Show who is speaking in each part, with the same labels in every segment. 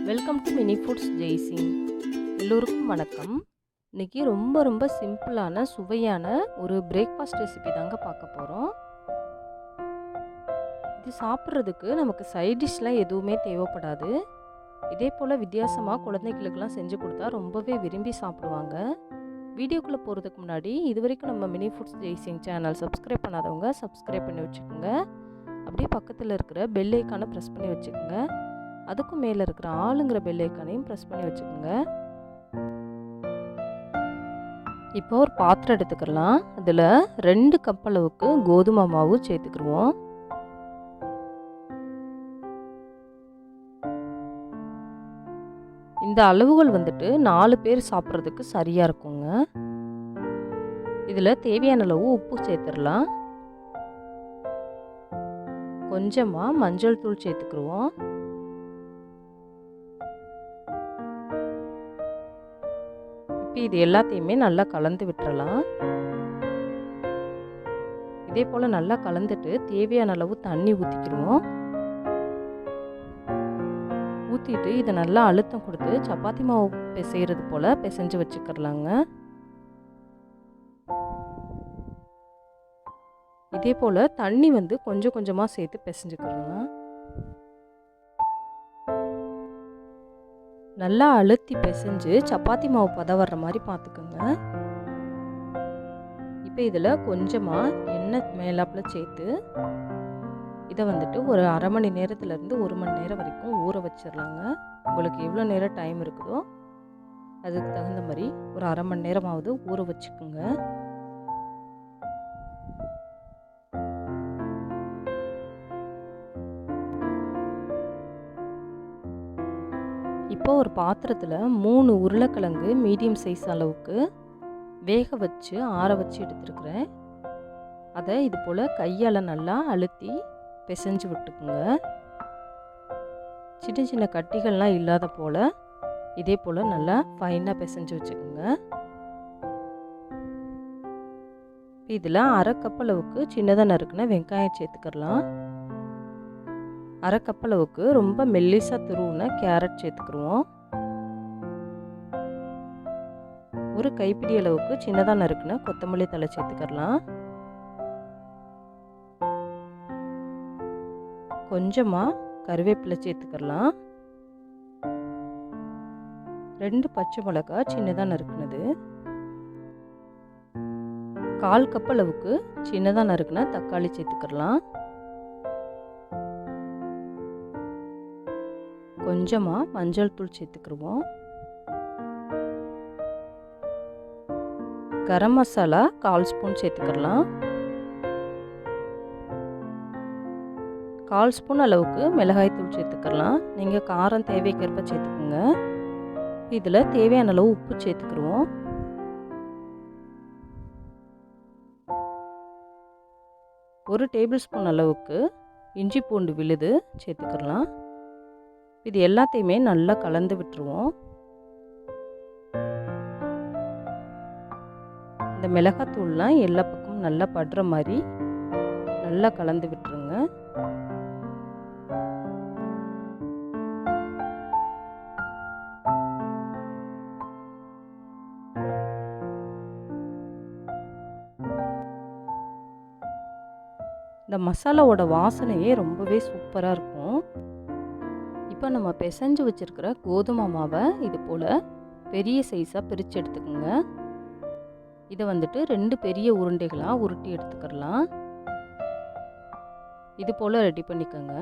Speaker 1: Welcome to mini foods Jaisingh. எல்லோருக்கும் வணக்கம். இன்றைக்கி ரொம்ப சிம்பிளான சுவையான ஒரு பிரேக்ஃபாஸ்ட் ரெசிபி தாங்க பார்க்க போகிறோம். இது சாப்பிட்றதுக்கு நமக்கு சைட் டிஷ்லாம் எதுவுமே தேவைப்படாது. இதே போல் வித்தியாசமாக குழந்தைகளுக்கெல்லாம் செஞ்சு கொடுத்தா ரொம்பவே விரும்பி சாப்பிடுவாங்க. வீடியோக்குள்ளே போகிறதுக்கு முன்னாடி இது வரைக்கும் நம்ம mini foods Jaisingh channel subscribe பண்ணாதவங்க சப்ஸ்கிரைப் பண்ணி வச்சுக்கோங்க. அப்படியே பக்கத்தில் இருக்கிற பெல் ஐக்கானை ப்ரெஸ் பண்ணி வச்சுக்கோங்க. அதுக்கும் மேலே இருக்கிற ஆளுங்கிற பெல் ஐக்கானையும் ப்ரெஸ் பண்ணி வச்சுக்கோங்க. இப்போ ஒரு பாத்திரம் எடுத்துக்கலாம். அதில் 2 கப் அளவுக்கு கோதுமை மாவு சேர்த்துக்கிடுவோம். இந்த அளவுகள் வந்துட்டு 4 பேர் சாப்பிட்றதுக்கு சரியாக இருக்குங்க. இதில் தேவையான அளவு உப்பு சேர்த்துடலாம். கொஞ்சமாக மஞ்சள் தூள் சேர்த்துக்கிடுவோம். இது எல்லாத்தையுமே நல்லா கலந்து விட்டுறலாம். இதே போல் நல்லா கலந்துட்டு தேவையான அளவு தண்ணி ஊற்றிக்கிடுவோம். ஊற்றிட்டு இதை நல்லா அழுத்தம் கொடுத்து சப்பாத்தி மாவு பிசைகிறது போல் பிசைஞ்சு வச்சுக்கிறலாங்க. இதே போல் தண்ணி கொஞ்சம் கொஞ்சமாக சேர்த்து பிசைஞ்சுக்கிறலாம். நல்லா அழுத்தி பிசைஞ்சு சப்பாத்தி மாவு பதம் வர்ற மாதிரி பார்த்துக்கோங்க. இப்போ இதில் கொஞ்சமாக எண்ணெய் மேலாப்பில் சேர்த்து இதை ஒரு அரை மணி நேரத்துலேருந்து 1 மணி நேரம் வரைக்கும் ஊற வச்சிடலாங்க. உங்களுக்கு எவ்வளோ நேரம் டைம் இருக்குதோ அதுக்கு தகுந்த மாதிரி ஒரு அரை மணி நேரமாவது ஊற வச்சுக்கோங்க. இப்போ ஒரு பாத்திரத்தில் 3 உருளைக்கிழங்கு மீடியம் சைஸ் அளவுக்கு வேக வச்சு ஆற வச்சு எடுத்துருக்குறேன். அதை இது போல் கையால் நல்லா அழுத்தி பிசைஞ்சு விட்டுக்குங்க. சின்ன சின்ன கட்டிகள்லாம் இல்லாத போல் இதே போல் நல்லா ஃபைனாக பிசைஞ்சு வச்சுக்கோங்க. இதில் அரை கப் அளவுக்கு சின்னதாக நறுக்குன வெங்காயம் சேர்த்துக்கலாம். அரை கப் அளவுக்கு ரொம்ப மெல்லிசாக துருவுன கேரட் சேர்த்துக்கிடுவோம். ஒரு கைப்பிடி அளவுக்கு சின்னதாக நறுக்குன கொத்தமல்லி தழை சேர்த்துக்கலாம். கொஞ்சமாக கருவேப்பிலை சேர்த்துக்கலாம். 2 பச்சை மிளகாய் சின்னதாக நறுக்குனது. 1/4 கப் அளவுக்கு சின்னதாக நறுக்குன தக்காளி சேர்த்துக்கலாம். கொஞ்சமாக மஞ்சள் தூள் சேர்த்துக்கிடுவோம். கரம் மசாலா 1/4 ஸ்பூன் சேர்த்துக்கலாம். 1/4 ஸ்பூன் அளவுக்கு மிளகாய் தூள் சேர்த்துக்கலாம். நீங்கள் காரம் தேவைக்கேற்ப சேர்த்துக்குங்க. இதில் தேவையான அளவு உப்பு சேர்த்துக்கிடுவோம். ஒரு டேபிள் ஸ்பூன் அளவுக்கு இஞ்சி பூண்டு விழுது சேர்த்துக்கலாம். இது எல்லாத்தையுமே நல்லா கலந்து விட்டுருவோம். இந்த மிளகாத்தூள்லாம் எல்லா பக்கமும் நல்லா படுற மாதிரி நல்லா கலந்து விட்டுருங்க. இந்த மசாலாவோட வாசனையே ரொம்பவே சூப்பராக இருக்கும். இப்போ நம்ம பிசைஞ்சு வச்சுருக்கிற கோதுமை மாவை இது போல் பெரிய சைஸாக பிரித்து எடுத்துக்கோங்க. இதை 2 பெரிய உருண்டைகளாக உருட்டி எடுத்துக்கலாம். இது போல் ரெடி பண்ணிக்கோங்க.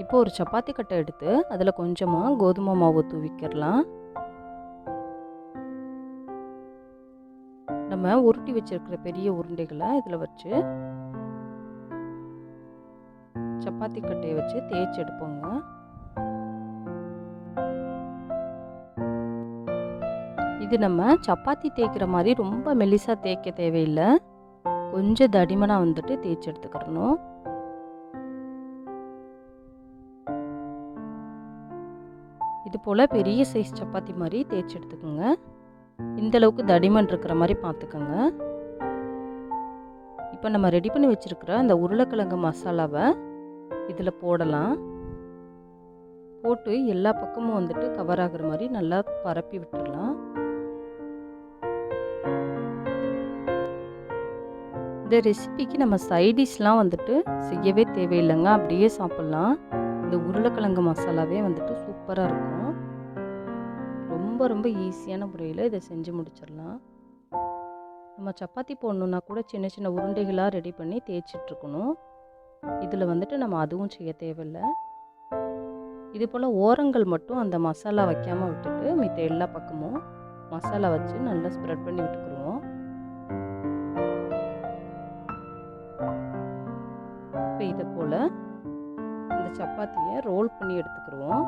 Speaker 1: இப்போ ஒரு சப்பாத்தி கட்டை எடுத்து அதில் கொஞ்சமாக கோதுமை மாவு தூவிக்கிறலாம். நம்ம உருட்டி வச்சிருக்கிற பெரிய உருண்டைகளை இதில் வச்சு சப்பாத்தி கட்டையை வச்சு தேய்ச்சி எடுப்போங்க. இது நம்ம சப்பாத்தி தேய்க்கிற மாதிரி ரொம்ப மெல்லிசாக தேய்க்க தேவையில்லை. கொஞ்சம் தடிமனாக தேய்ச்சி எடுத்துக்கிறணும். இது போல் பெரிய சைஸ் சப்பாத்தி மாதிரி தேய்ச்சி எடுத்துக்கோங்க. இந்தளவுக்கு தடிமன் இருக்கிற மாதிரி பார்த்துக்கோங்க. இப்போ நம்ம ரெடி பண்ணி வச்சுருக்கிற அந்த உருளைக்கிழங்கு மசாலாவை இதில் போடலாம். போட்டு எல்லா பக்கமும் வந்துட்டு கவர் ஆகுற மாதிரி நல்லா பரப்பி விட்டுடலாம். இந்த ரெசிபிக்கு நம்ம சைடிஷ்லாம் வந்துட்டு செய்யவே தேவையில்லைங்க, அப்படியே சாப்பிட்லாம். இந்த உருளைக்கிழங்கு மசாலாவே வந்துட்டு சூப்பராக இருக்கும். ரொம்ப ரொம்ப ஈஸியான முறையில் இதை செஞ்சு முடிச்சிடலாம். நம்ம சப்பாத்தி போடணுன்னா கூட சின்ன சின்ன உருண்டைகளாக ரெடி பண்ணி தேய்ச்சிட்ருக்கணும். இதில் வந்துட்டு நம்ம அதுவும் செய்ய தேவையில்லை. இது போல் ஓரங்கள் மட்டும் அந்த மசாலா வைக்காமல் விட்டுட்டு மித்த எல்லா பக்கமும் மசாலா வச்சு நல்லா ஸ்ப்ரெட் பண்ணி விட்டுக்குருவோம். இப்போ இதை போல் இந்த சப்பாத்தியை ரோல் பண்ணி எடுத்துக்கிடுவோம்.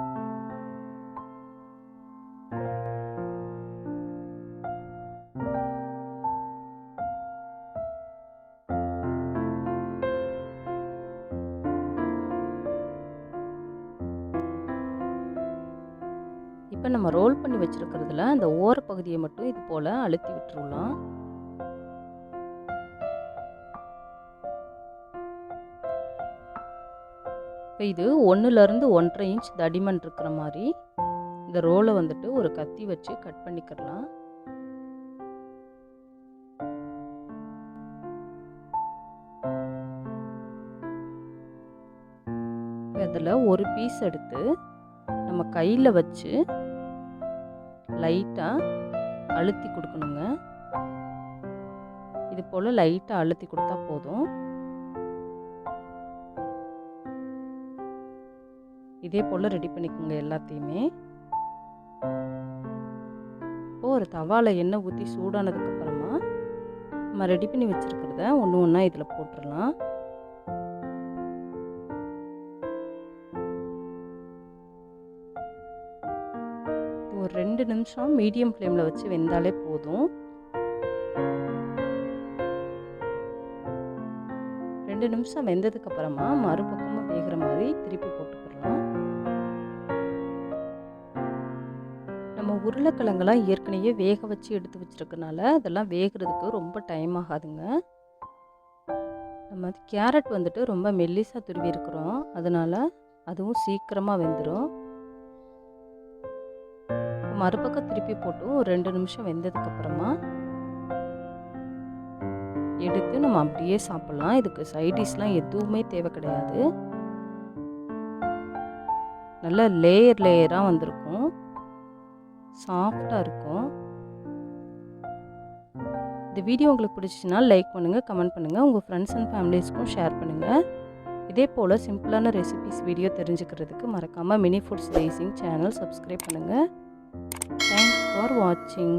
Speaker 1: இப்போ நம்ம ரோல் பண்ணி வச்சுருக்கிறதுல அந்த ஓரப்பகுதியை மட்டும் இது போல் அழுத்தி விட்டுருலாம். இப்போ இது 1லேருந்து 1.5 இன்ச் தடிமன் இருக்கிற மாதிரி இந்த ரோலை வந்துட்டு ஒரு கத்தி வச்சு கட் பண்ணிக்கிறலாம். அதில் ஒரு பீஸ் எடுத்து நம்ம கையில் வச்சு லைட்டாக அழுத்தி கொடுக்கணுங்க. இது போல் லைட்டாக அழுத்தி கொடுத்தா போதும். இதே போல் ரெடி பண்ணிக்கோங்க எல்லாத்தையுமே. இப்போது ஒரு தவாவில் எண்ணெய் ஊற்றி சூடானதுக்கப்புறமா நம்ம ரெடி பண்ணி வச்சுருக்கிறத ஒன்று ஒன்றா இதில் போட்டுடலாம். ஒரு 2 நிமிஷம் மீடியம் ஃப்ளேமில் வச்சு வெந்தாலே போதும். 2 நிமிஷம் வெந்ததுக்கப்புறமா மறுபக்கமும் வேகிற மாதிரி திருப்பி போட்டுக்கலாம். நம்ம உருளைக்கிழங்கெல்லாம் ஏற்கனவே வேக வச்சு எடுத்து வச்சுருக்கனால அதெல்லாம் வேகிறதுக்கு ரொம்ப டைம் ஆகாதுங்க. நம்ம கேரட் வந்துட்டு ரொம்ப மெல்லிசாக துருவி இருக்கிறோம், அதனால் அதுவும் சீக்கிரமாக வெந்துடும். மறுபக்கம் திருப்பி போட்டு ஒரு 2 நிமிஷம் வெந்ததுக்கப்புறமா எடுத்து நம்ம அப்படியே சாப்பிட்லாம். இதுக்கு சைடிஷ்லாம் எதுவுமே தேவை கிடையாது. நல்லா லேயராக வந்திருக்கும், சாஃப்டாக இருக்கும். இந்த வீடியோ உங்களுக்கு பிடிச்சிச்சின்னா லைக் பண்ணுங்கள், கமெண்ட் பண்ணுங்கள், உங்கள் ஃப்ரெண்ட்ஸ் அண்ட் ஃபேமிலிஸ்க்கும் ஷேர் பண்ணுங்கள். இதே போல் சிம்பிளான ரெசிபிஸ் வீடியோ தெரிஞ்சுக்கிறதுக்கு மறக்காமல் mini foods Jaisingh channel subscribe பண்ணுங்கள். Thanks for watching.